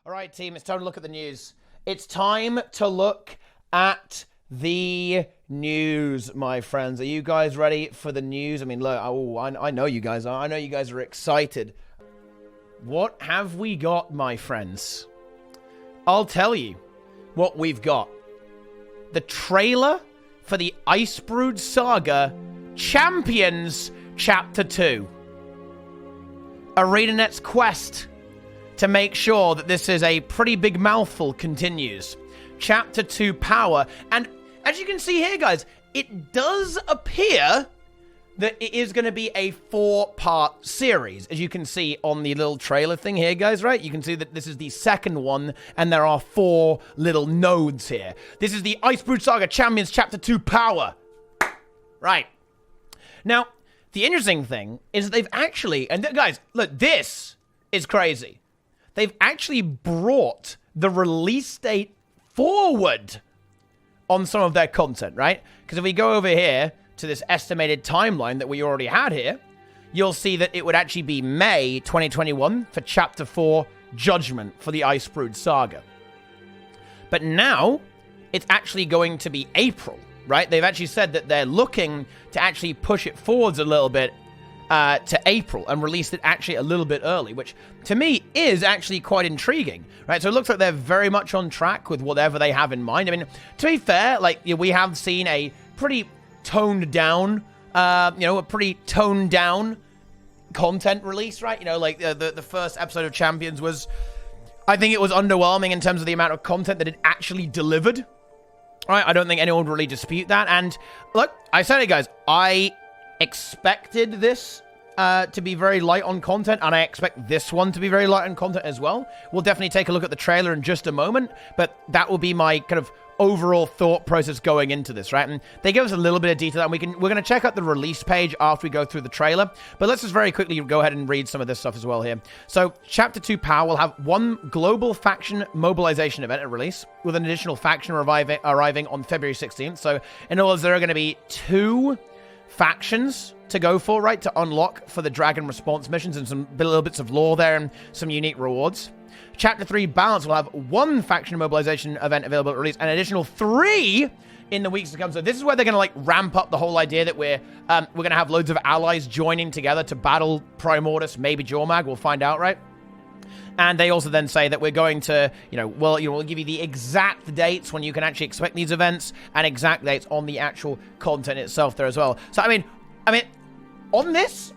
All right, team, it's time to look at the news. It's time to look at the news, my friends. Are you guys ready for the news? I mean, look, I know you guys are. I know you guys are excited. What have we got, my friends? I'll tell you what we've got. The trailer for the Icebrood Saga Champions Chapter 2. ArenaNet's quest to make sure that this is a pretty big mouthful continues. Chapter 2 power. And as you can see here, guys, it does appear that it is going to be a 4-part series. As you can see on the little trailer thing here, guys, right? You can see that this is the second one, and there are 4 little nodes here. This is the Icebrood Saga Champions Chapter 2 power. Right. Now, the interesting thing is that they've actually... And guys, look, this is crazy. They've actually brought the release date forward on some of their content, right? Because if we go over here to this estimated timeline that we already had here, you'll see that it would actually be May 2021 for Chapter 4 Judgment for the Icebrood Saga. But now, it's actually going to be April, right? They've actually said that they're looking to actually push it forwards a little bit to April and released it actually a little bit early, which to me is actually quite intriguing, right? So it looks like they're very much on track with whatever they have in mind. I mean, to be fair, like, we have seen a pretty toned down, a pretty toned down content release, right? You know, like the first episode of Champions was, I think it was underwhelming in terms of the amount of content that it actually delivered, right? I don't think anyone would really dispute that. And look, I said it, guys, I expected this to be very light on content, and I expect this one to be very light on content as well. We'll definitely take a look at the trailer in just a moment, but that will be my kind of overall thought process going into this, right? And they give us a little bit of detail, and we're going to check out the release page after we go through the trailer, but let's just very quickly go ahead and read some of this stuff as well here. So Chapter 2 Power will have one global faction mobilization event at release, with an additional faction arriving on February 16th. So in other words, there are going to be 2 factions to go for, right, to unlock for the Dragon Response missions, and some little bits of lore there and some unique rewards. Chapter 3 Balance will have 1 faction mobilization event available at release, and an additional 3 in the weeks to come. So this is where they're going to, like, ramp up the whole idea that we're going to have loads of allies joining together to battle Primordius, maybe Jormag. We'll find out, right? And they also then say that we're going to, we'll give you the exact dates when you can actually expect these events, and exact dates on the actual content itself there as well. So, I mean, on this,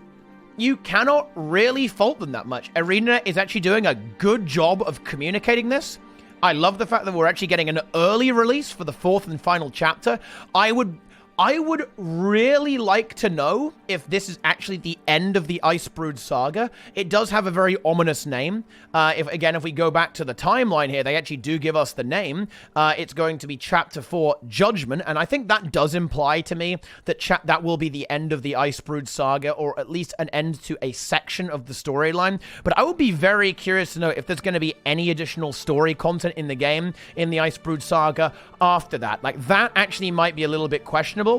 you cannot really fault them that much. ArenaNet is actually doing a good job of communicating this. I love the fact that we're actually getting an early release for the 4th and final chapter. I would really like to know if this is actually the end of the Icebrood Saga. It does have a very ominous name. If we go back to the timeline here, they actually do give us the name. It's going to be Chapter 4 Judgment, and I think that does imply to me that that will be the end of the Icebrood Saga, or at least an end to a section of the storyline. But I would be very curious to know if there's going to be any additional story content in the game, in the Icebrood Saga, after that. Like, that actually might be a little bit questionable.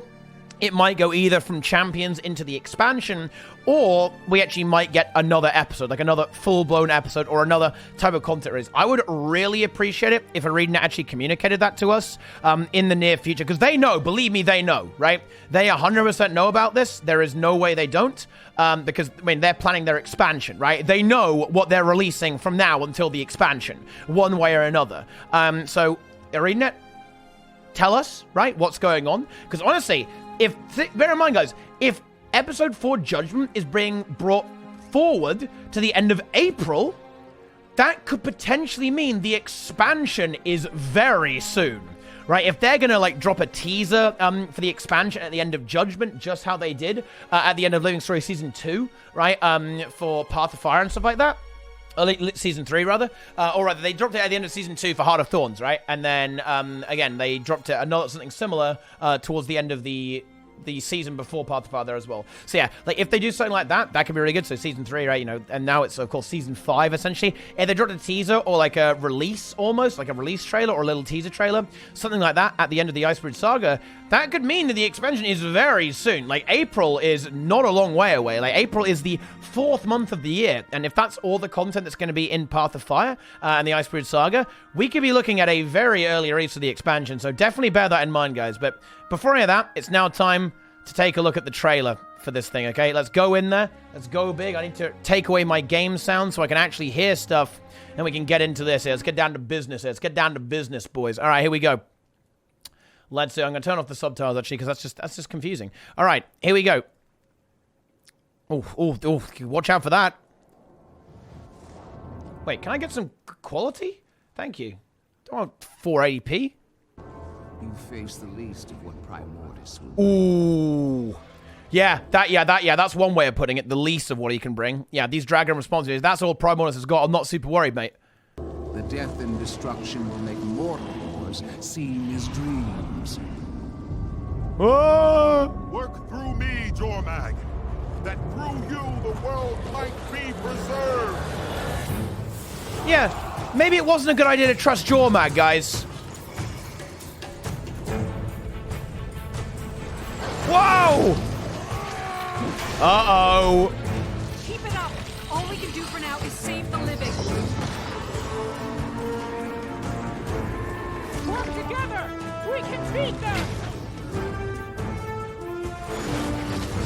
It might go either from Champions into the expansion, or we actually might get another episode, like another full-blown episode, or another type of content release. I would really appreciate it if ArenaNet actually communicated that to us in the near future, because they know, believe me, they know, right? They 100% know about this. There is no way they don't, because, I mean, they're planning their expansion, right? They know what they're releasing from now until the expansion, one way or another. So, ArenaNet, tell us, right, what's going on? Because honestly, bear in mind, guys, if Episode 4 Judgment is being brought forward to the end of April, that could potentially mean the expansion is very soon, right? If they're gonna, like, drop a teaser for the expansion at the end of Judgment, just how they did at the end of Living Story Season 2, right, for Path of Fire and stuff like that, Season 3, rather. Or rather, they dropped it at the end of Season 2 for Heart of Thorns, right? And then, again, they dropped it something similar towards the end of the the season before Path to Power there as well. So yeah, like if they do something like that, that could be really good. So season 3, right? You know, and now it's of course season 5 essentially. If they dropped a teaser or like a release, almost like a release trailer or a little teaser trailer, something like that at the end of the Icebrood Saga, that could mean that the expansion is very soon. Like April is not a long way away. Like April is the 4th month of the year, and if that's all the content that's going to be in Path of Fire and the Icebrood Saga, we could be looking at a very early release of the expansion. So definitely bear that in mind, guys. But before any of that, it's now time to take a look at the trailer for this thing, okay? Let's go in there. Let's go big. I need to take away my game sound so I can actually hear stuff, and we can get into this here. Let's get down to business here. Let's get down to business, boys. All right, here we go. Let's see. I'm going to turn off the subtitles, actually, because that's just confusing. All right, here we go. Oh, watch out for that. Wait, can I get some quality? Thank you. Don't want 480p. You face the least of what Primordis will. Ooh. Yeah, that's one way of putting it. The least of what he can bring. Yeah, these dragon responses, that's all Primordis has got. I'm not super worried, mate. The death and destruction will make mortal wars seem as dreams. Work through me, Jormag, that through you the world might be preserved. Yeah, maybe it wasn't a good idea to trust Jormag, guys. Whoa! Uh-oh. Keep it up. All we can do for now is save the living. Work together! We can beat them!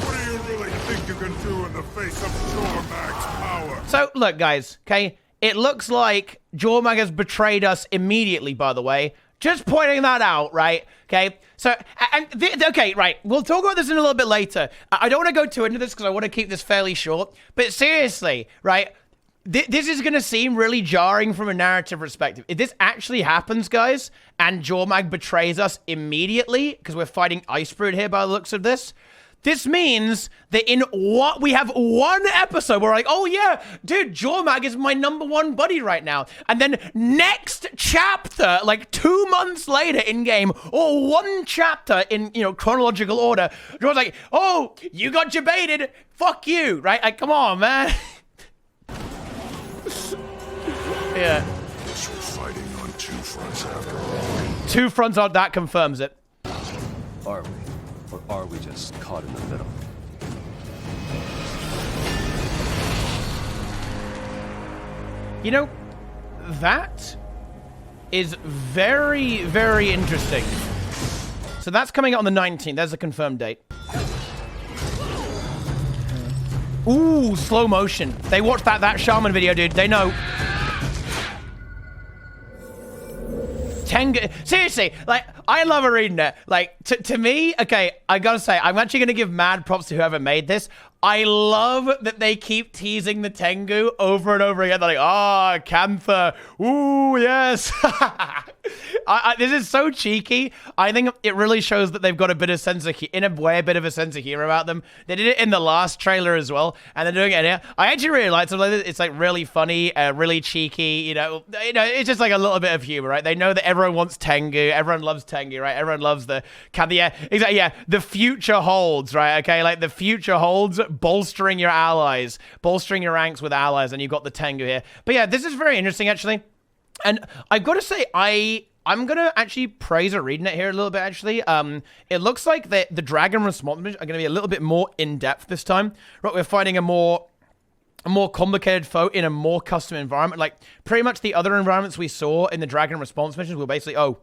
What do you really think you can do in the face of Jormag's power? So, look, guys, okay? It looks like Jormag has betrayed us immediately, by the way. Just pointing that out, right? Okay, so, okay, right. We'll talk about this in a little bit later. I don't want to go too into this because I want to keep this fairly short. But seriously, right? This is going to seem really jarring from a narrative perspective. If this actually happens, guys, and Jormag betrays us immediately, because we're fighting Icebrood here by the looks of this, this means that in what we have one episode, we're like, oh yeah, dude, Jormag is my #1 buddy right now. And then next chapter, like 2 months later in game, or one chapter in, you know, chronological order, Jormag's like, oh, you got debated, fuck you, right? Like, come on, man. Yeah. Guess we're fighting on 2 fronts after all. 2 fronts on that confirms it. Are we? Or are we just caught in the middle? You know, that is very, very interesting. So that's coming out on the 19th. There's a confirmed date. Ooh, slow motion. They watched that shaman video, dude. They know. Tengu, seriously, like, I love ArenaNet. Like, to me, okay, I gotta say, I'm actually gonna give mad props to whoever made this. I love that they keep teasing the Tengu over and over again. They're like, ah, Cantha, ooh, yes. This is so cheeky. I think it really shows that they've got a bit of sense of, in a way, a bit of a sense of humor about them. They did it in the last trailer as well, and they're doing it here. I actually really like it. It's like really funny, really cheeky. You know, it's just like a little bit of humor, right? They know that everyone wants Tengu, everyone loves Tengu, right? Everyone loves the yeah, exactly, yeah. The future holds, right? Okay, like the future holds, bolstering your allies, bolstering your ranks with allies, and you've got the Tengu here. But yeah, this is very interesting actually, and I've got to say I'm going to actually praise ArenaNet here a little bit, actually. It looks like the dragon response missions are going to be a little bit more in-depth this time. Right, we're fighting a more complicated foe in a more custom environment. Like, pretty much the other environments we saw in the dragon response missions were basically, oh,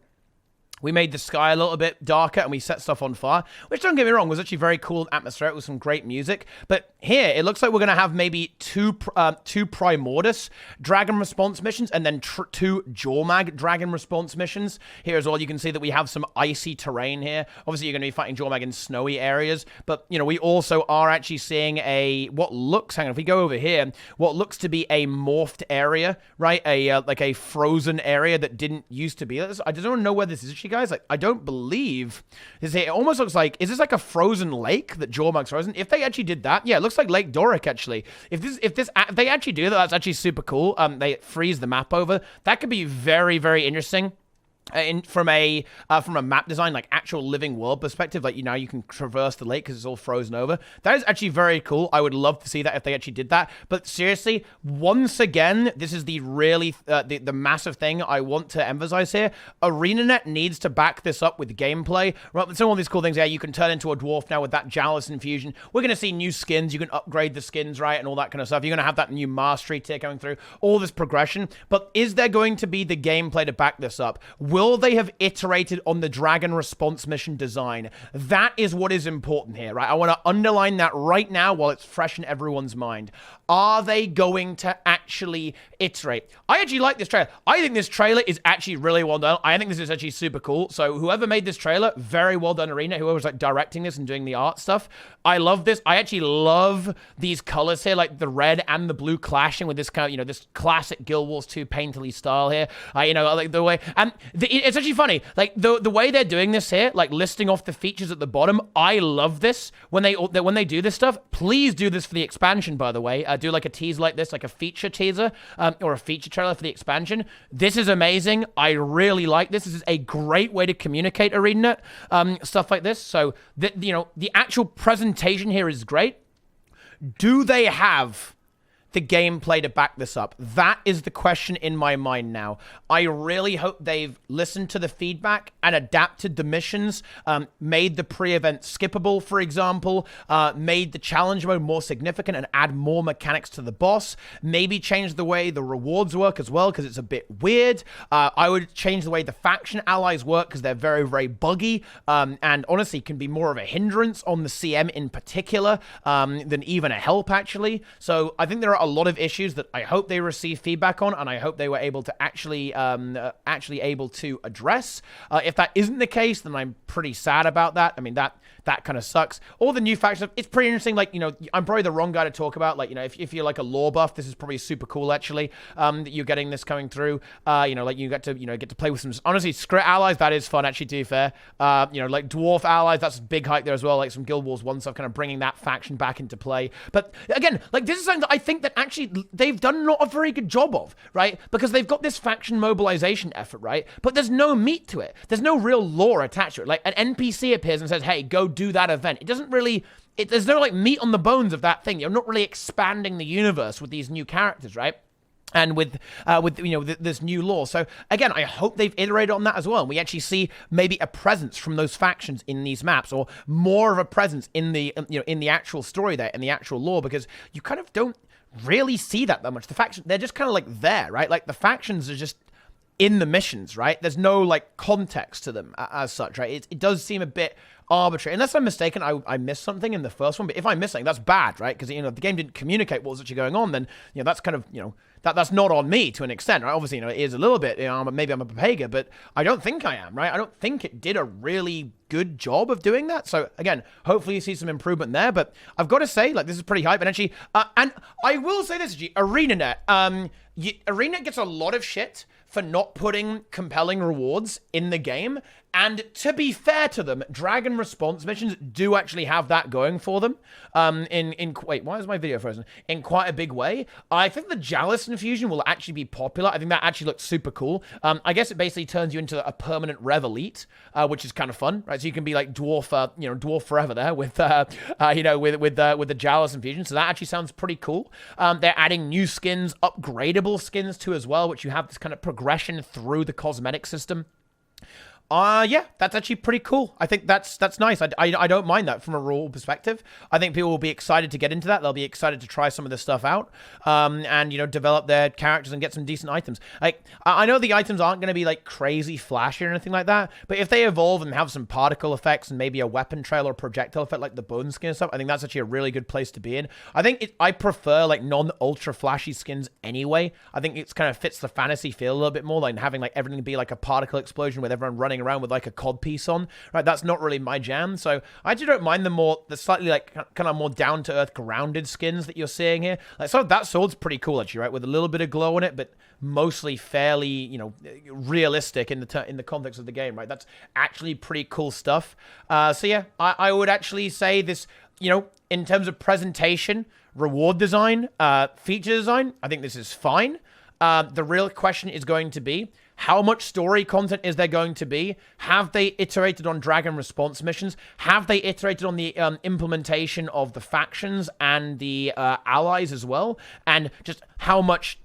we made the sky a little bit darker and we set stuff on fire, which, don't get me wrong, was actually very cool and atmospheric with some great music. But here, it looks like we're going to have maybe two Primordis dragon response missions and then 2 Jormag dragon response missions. Here as well, you can see that we have some icy terrain here. Obviously, you're going to be fighting Jormag in snowy areas, but, you know, we also are actually seeing hang on, if we go over here, what looks to be a morphed area, right? Like a frozen area that didn't used to be. I don't know where this is actually, guys. Like, I don't believe it almost looks like, is this like a frozen lake that Jormag's frozen? If they actually did that, yeah, it looks like Lake Doric actually. If they actually do that, that's actually super cool. They freeze the map over. That could be very, very interesting. from a map design, like actual living world perspective, like you can traverse the lake because it's all frozen over. That is actually very cool. I would love to see that if they actually did that. But seriously, once again, this is the really the massive thing I want to emphasize here. ArenaNet needs to back this up with gameplay. Right, some of these cool things. Yeah, you can turn into a dwarf now with that Chalice infusion. We're gonna see new skins. You can upgrade the skins, right, and all that kind of stuff. You're gonna have that new mastery tier going through. All this progression. But is there going to be the gameplay to back this up? Will they have iterated on the dragon response mission design? That is what is important here, right? I want to underline that right now while it's fresh in everyone's mind. Are they going to actually iterate? I actually like this trailer. I think this trailer is actually really well done. I think this is actually super cool. So whoever made this trailer, very well done, Arena. Whoever was like directing this and doing the art stuff. I love this. I actually love these colors here, like the red and the blue clashing with this kind of, this classic Guild Wars 2 painterly style here. I like the way, and it's actually funny, like the way they're doing this here, like listing off the features at the bottom. I love this when they do this stuff. Please do this for the expansion, by the way. Do like a teaser like this, like a feature teaser or a feature trailer for the expansion. This is amazing. I really like this. This is a great way to communicate ArenaNet stuff like this. So the actual presentation here is great. Do they have the gameplay to back this up? That is the question in my mind now. I really hope they've listened to the feedback and adapted the missions, made the pre-event skippable, for example, made the challenge mode more significant and add more mechanics to the boss, maybe change the way the rewards work as well, because it's a bit weird. I would change the way the faction allies work, because they're very, very buggy, and honestly can be more of a hindrance on the CM in particular, than even a help, actually. So I think there are a lot of issues that I hope they receive feedback on, and I hope they were able to actually able to address. If that isn't the case, then I'm pretty sad about that. I mean, that kind of sucks. All the new factions, it's pretty interesting. Like, I'm probably the wrong guy to talk about. Like, if you're like a lore buff, this is probably super cool, actually, that you're getting this coming through. Like you get to play with some, honestly, Skrit allies, that is fun, actually, to be fair. Like dwarf allies, that's a big hype there as well. Like some Guild Wars 1 stuff, kind of bringing that faction back into play. But again, like this is something that I think that actually they've done not a very good job of, right? Because they've got this faction mobilization effort, right? But there's no meat to it. There's no real lore attached to it. Like an NPC appears and says, hey, go do that event. It doesn't really, there's no like meat on the bones of that thing. You're not really expanding the universe with these new characters, right? And with this new lore. So again, I hope they've iterated on that as well. And we actually see maybe a presence from those factions in these maps, or more of a presence in the in the actual story there, in the actual lore, because you kind of don't really see that much. The faction, they're just kind of like there, right? Like the factions are just in the missions, right? There's no like context to them as such, right? It does seem a bit arbitrary. Unless I'm mistaken, I missed something in the first one. But if I'm missing, that's bad, right? Because if the game didn't communicate what was actually going on, then that's kind of that's not on me to an extent, right? Obviously, it is a little bit. Maybe I'm a Papega, but I don't think I am, right? I don't think it did a really good job of doing that. So again, hopefully you see some improvement there. But I've got to say, like, this is pretty hype. And actually, and I will say this, ArenaNet, ArenaNet gets a lot of shit for not putting compelling rewards in the game. And to be fair to them, Dragon response missions do actually have that going for them. Wait, why is my video frozen? In quite a big way. I think the Chalice infusion will actually be popular. I think that actually looks super cool. I guess it basically turns you into a permanent Rev Elite, which is kind of fun, right? So you can be like dwarf, dwarf forever there with, with the Chalice infusion. So that actually sounds pretty cool. They're adding new skins, upgradable skins too as well, which you have this kind of progression through the cosmetic system. Yeah, that's actually pretty cool. I think that's nice. I don't mind that from a rule perspective. I think people will be excited to get into that. They'll be excited to try some of this stuff out, and develop their characters and get some decent items. Like, I know the items aren't going to be like crazy flashy or anything like that, but if they evolve and have some particle effects and maybe a weapon trail or projectile effect like the bone skin and stuff, I think that's actually a really good place to be in. I prefer like non-ultra flashy skins anyway. I think it's kind of fits the fantasy feel a little bit more, like having like everything be like a particle explosion with everyone running around with like a cod piece on, right? That's not really my jam. So I actually don't mind the slightly like kind of more down to earth grounded skins that you're seeing here. Like, so that sword's pretty cool actually, right? With a little bit of glow on it, but mostly fairly, realistic in the context of the game, right? That's actually pretty cool stuff. So yeah, I would actually say this, in terms of presentation, reward design, feature design, I think this is fine. The real question is going to be, how much story content is there going to be? Have they iterated on Dragon response missions? Have they iterated on the implementation of the factions and the allies as well? And just how much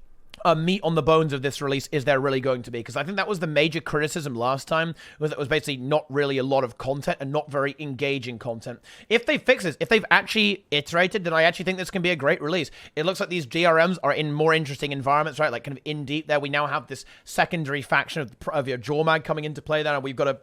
meat on the bones of this release is there really going to be? Because I think that was the major criticism last time, was it was basically not really a lot of content and not very engaging content. If they fix this, if they've actually iterated, then I actually think this can be a great release. It looks like these DRMs are in more interesting environments, right? Like kind of in deep there. We now have this secondary faction of your Jormag coming into play there, and we've got to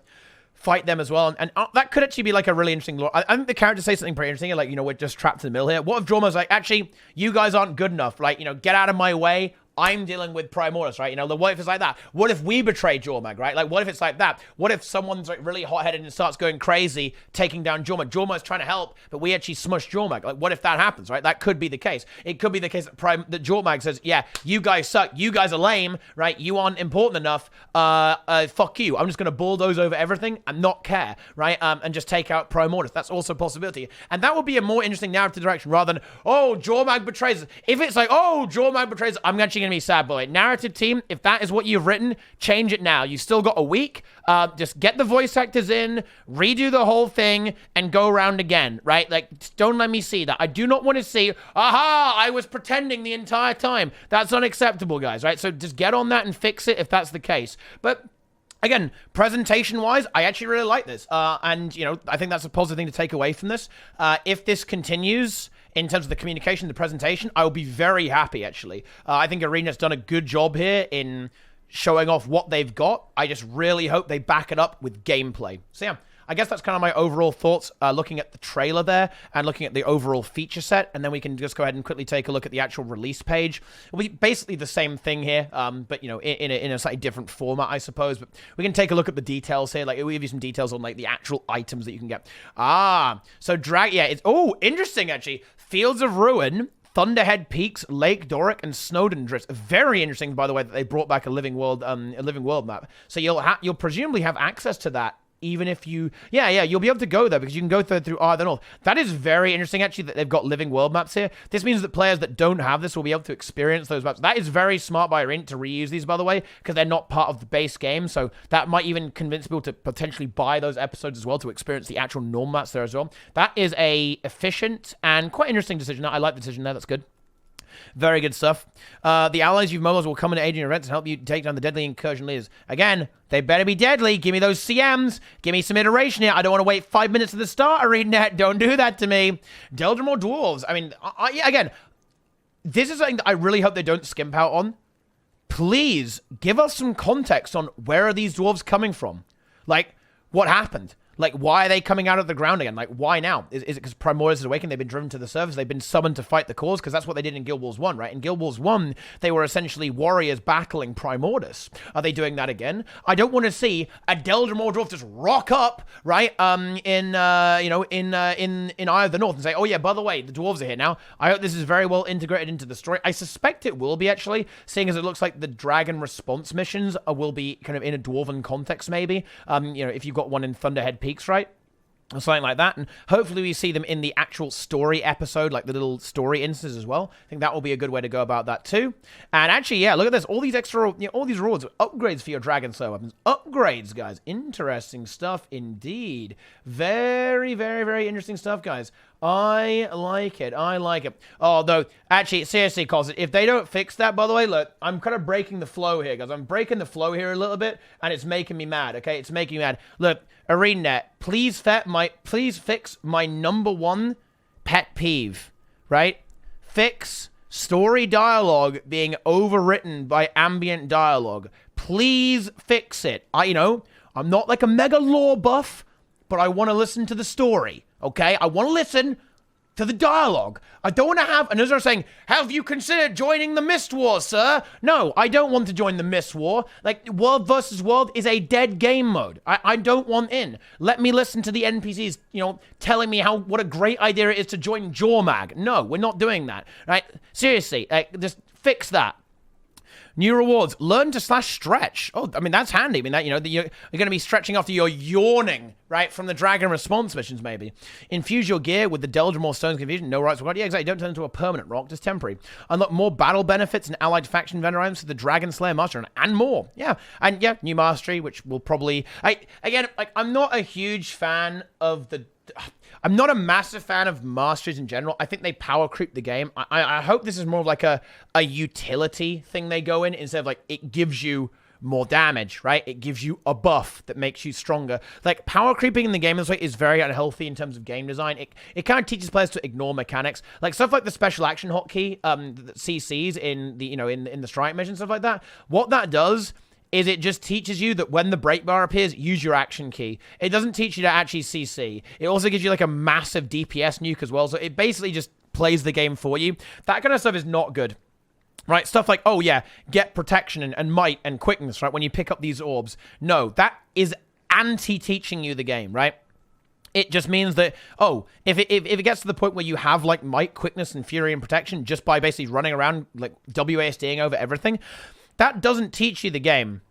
fight them as well, and that could actually be like a really interesting lore. I think the characters say something pretty interesting, like, you know, we're just trapped in the middle here. What if Jormag's like, actually, you guys aren't good enough, like, you know, get out of my way, I'm dealing with Primoris, right? You know, what if it's like that? What if we betray Jormag, right? Like, what if it's like that? What if someone's like really hot-headed and starts going crazy, taking down Jormag? Jormag's trying to help, but we actually smush Jormag. Like, what if that happens, right? That could be the case. It could be the case that Jormag says, yeah, you guys suck. You guys are lame, right? You aren't important enough. Fuck you. I'm just going to bulldoze over everything and not care, right? And just take out Primoris. That's also a possibility. And that would be a more interesting narrative direction rather than, oh, Jormag betrays us. If it's like, oh, Jormag betrays us, I'm actually going to be sad, boy. Narrative team, if that is what you've written, change it now. You still got a week. Just get the voice actors in, redo the whole thing, and go around again, right? Like, don't let me see that. I do not want to see, aha, I was pretending the entire time. That's unacceptable, guys, right? So just get on that and fix it if that's the case. But again, presentation-wise, I actually really like this. And, you know, I think that's a positive thing to take away from this. If this continues in terms of the communication, the presentation, I will be very happy, actually. I think ArenaNet's done a good job here in showing off what they've got. I just really hope they back it up with gameplay. So, yeah, I guess that's kind of my overall thoughts, looking at the trailer there and looking at the overall feature set, and then we can just go ahead and quickly take a look at the actual release page. It'll be basically the same thing here, but, you know, in a slightly different format, I suppose. But we can take a look at the details here. Like, we give you some details on, like, the actual items that you can get. So yeah, it's, oh, interesting, actually. Fields of Ruin, Thunderhead Peaks, Lake Doric, and Snowden Drifts. Very interesting, by the way, that they brought back a living world map. So you'll presumably have access to that. Even if you, you'll be able to go there because you can go through the North. That is very interesting, actually, that they've got living world maps here. This means that players that don't have this will be able to experience those maps. That is very smart by ArenaNet to reuse these, by the way, because they're not part of the base game. So that might even convince people to potentially buy those episodes as well to experience the actual norm maps there as well. That is a efficient and quite interesting decision. I like the decision there. That's good. Very good stuff. The allies you've mobilized will come and aid in your events and help you take down the deadly incursion leaders. Again, they better be deadly. Give me those CMs. Give me some iteration here. I don't want to wait 5 minutes at the start, ArenaNet. Don't do that to me. Deldrimor Dwarves. I mean, again, this is something that I really hope they don't skimp out on. Please, give us some context on where are these dwarves coming from? Like, what happened? Like, why are they coming out of the ground again? Like, why now? Is it because Primoris is awakened? They've been driven to the surface? They've been summoned to fight the cause? Because that's what they did in Guild Wars 1, right? In Guild Wars 1, they were essentially warriors battling Primoris. Are they doing that again? I don't want to see a Deldrimor dwarf just rock up, right? In Eye of the North and say, oh yeah, by the way, the dwarves are here now. I hope this is very well integrated into the story. I suspect it will be, actually, seeing as it looks like the dragon response missions will be kind of in a dwarven context, maybe. If you've got one in Thunderhead Peaks, right? Or something like that, and hopefully we see them in the actual story episode, like the little story instances as well. I think that will be a good way to go about that too. And actually, yeah, look at this. All these extra, all these rewards, upgrades for your Dragon Slayer weapons. Upgrades, guys. Interesting stuff indeed. Very, very, very interesting stuff, guys. I like it. I like it. Although, actually, seriously, cause if they don't fix that, by the way, look, I'm kind of breaking the flow here, guys. I'm breaking the flow here a little bit, and it's making me mad, okay? It's making me mad. Look, ArenaNet, please fix my #1 pet peeve, right? Fix story dialogue being overwritten by ambient dialogue. Please fix it. I'm not like a mega lore buff, but I want to listen to the story, okay? I want to listen to the dialogue. I don't want to have, and as they're saying, have you considered joining the Mist War, sir? No, I don't want to join the Mist War. Like, World versus World is a dead game mode. I don't want in. Let me listen to the NPCs, telling me what a great idea it is to join Jormag. No, we're not doing that, right? Seriously, just fix that. New rewards. Learn to /stretch. Oh, I mean, that's handy. I mean, that, you know, you're going to be stretching after you're yawning, right? From the Dragon Response missions, maybe. Infuse your gear with the Deldrim or Stone's Confusion. No rights required. Yeah, exactly. Don't turn into a permanent rock, just temporary. Unlock more battle benefits and allied faction vendor items for the Dragon Slayer Master and more. Yeah. And yeah, new mastery, which will probably... Again, like, I'm not a huge fan of the... I'm not a massive fan of masteries in general. I think they power creep the game. I hope this is more of like a utility thing they go in instead of like it gives you more damage, right? It gives you a buff that makes you stronger. Like power creeping in the game this way is very unhealthy in terms of game design. It kind of teaches players to ignore mechanics, like stuff like the special action hotkey, CCs in the in the strike mission, stuff like that. What that does is it just teaches you that when the break bar appears, use your action key. It doesn't teach you to actually CC. It also gives you like a massive DPS nuke as well. So it basically just plays the game for you. That kind of stuff is not good. Right? Stuff like, oh yeah, get protection and might and quickness, right? When you pick up these orbs. No, that is anti-teaching you the game, right? It just means that, oh, if it gets to the point where you have like might, quickness, and fury and protection just by basically running around like WASDing over everything, that doesn't teach you the game.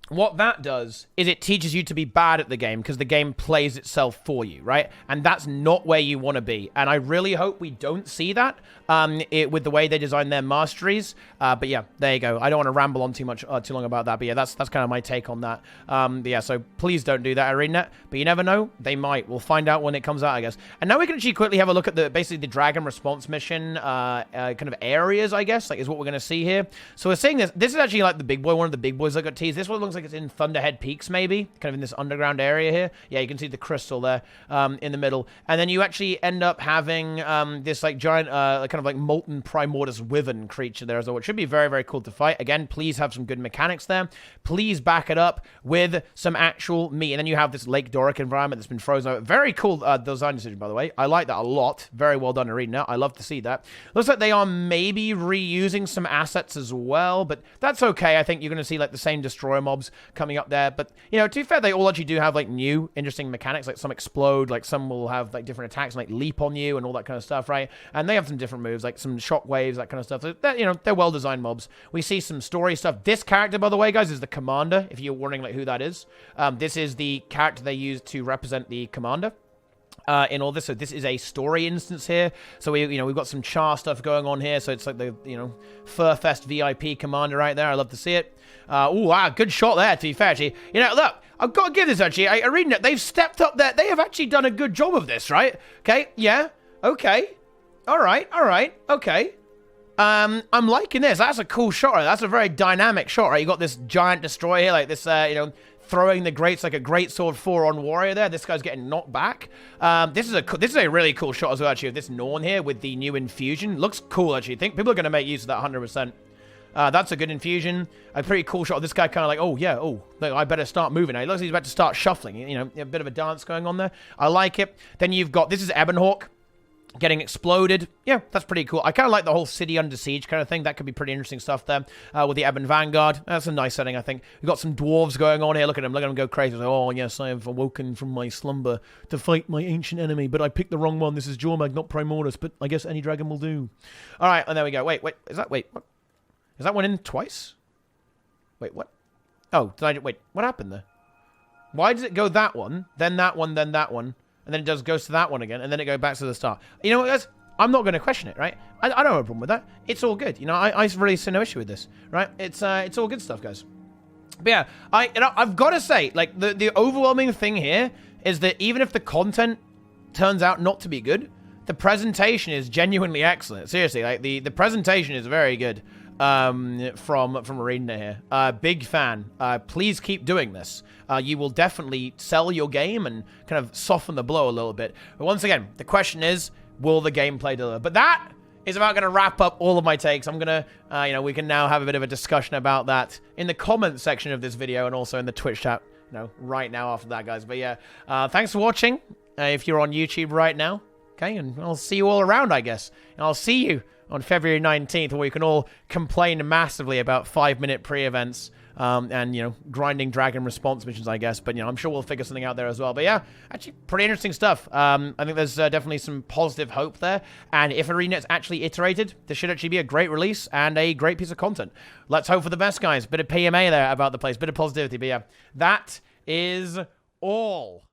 What that does is it teaches you to be bad at the game because the game plays itself for you, right? And that's not where you want to be. And I really hope we don't see that with the way they design their masteries. But yeah, there you go. I don't want to ramble on too long about that. But yeah, that's kind of my take on that. But yeah, so please don't do that, ArenaNet. But you never know, they might. We'll find out when it comes out, I guess. And now we can actually quickly have a look at basically the Dragon Response mission kind of areas, I guess, like is what we're going to see here. So we're seeing this. This is actually like the big boy, one of the big boys that got teased. This one looks like it's in Thunderhead Peaks, maybe, kind of in this underground area here. Yeah, you can see the crystal there in the middle. And then you actually end up having this like giant, kind of like molten Primordus Wyvern creature there as well, which should be very, very cool to fight. Again, please have some good mechanics there. Please back it up with some actual meat. And then you have this Lake Doric environment that's been frozen over. Very cool design decision, by the way. I like that a lot. Very well done, Arena. I love to see that. Looks like they are maybe reusing some assets as well, but that's okay. I think you're going to see like the same destroyer mobs coming up there. But, you know, to be fair, they all actually do have like new interesting mechanics. Like some explode, like some will have like different attacks, like leap on you and all that kind of stuff, right? And they have some different moves, like some shock waves, that kind of stuff. So that, you know, they're well designed mobs. We see some story stuff. This character, by the way, guys, is the commander. If you're wondering like who that is, this is the character they use to represent the commander. In all this, so this is a story instance here. So we've got some char stuff going on here. So it's like the Furfest VIP commander right there. I love to see it. Wow, good shot there. To be fair, actually, look, I've got to give this actually. ArenaNet, they've stepped up there. They have actually done a good job of this, right? Okay, yeah, okay, all right, okay. I'm liking this. That's a cool shot. Right? That's a very dynamic shot, right? You got this giant destroyer here, like this, throwing the greats like a great sword 4-on warrior there. This guy's getting knocked back. This is a really cool shot as well, actually, of this Norn here with the new infusion. Looks cool, actually. I think people are going to make use of that 100%. That's a good infusion. A pretty cool shot of this guy kind of like, oh, yeah, oh, look, I better start moving. Now, he looks like he's about to start shuffling. A bit of a dance going on there. I like it. Then you've got, this is Ebonhawk getting exploded. Yeah, that's pretty cool. I kind of like the whole city under siege kind of thing. That could be pretty interesting stuff there with the Ebon Vanguard. That's a nice setting, I think. We've got some dwarves going on here. Look at them. Look at them go crazy. Like, oh, yes, I have awoken from my slumber to fight my ancient enemy, but I picked the wrong one. This is Jormag, not Primordus, but I guess any dragon will do. All right, and there we go. Wait, what? Is that one in twice? Wait, what? Oh, wait, what happened there? Why does it go that one, then that one, then that one? And then it goes to that one again, and then it goes back to the start. You know what, guys? I'm not going to question it, right? I don't have a problem with that. It's all good. I really see no issue with this, right? It's all good stuff, guys. But yeah, I've got to say, like, the overwhelming thing here is that even if the content turns out not to be good, the presentation is genuinely excellent. Seriously, like, the presentation is very good from Arena here. Big fan. Please keep doing this. You will definitely sell your game and kind of soften the blow a little bit. But once again, the question is, will the gameplay deliver? But that is about going to wrap up all of my takes. I'm going to, we can now have a bit of a discussion about that in the comment section of this video and also in the Twitch chat, right now after that, guys. But yeah, thanks for watching. If you're on YouTube right now, okay, and I'll see you all around, I guess. And I'll see you on February 19th, where we can all complain massively about 5-minute pre-events and, you know, grinding dragon response missions, I guess. But, you know, I'm sure we'll figure something out there as well. But yeah, actually pretty interesting stuff. I think there's definitely some positive hope there. And if ArenaNet's actually iterated, this should actually be a great release and a great piece of content. Let's hope for the best, guys. Bit of PMA there about the place, bit of positivity. But yeah, that is all.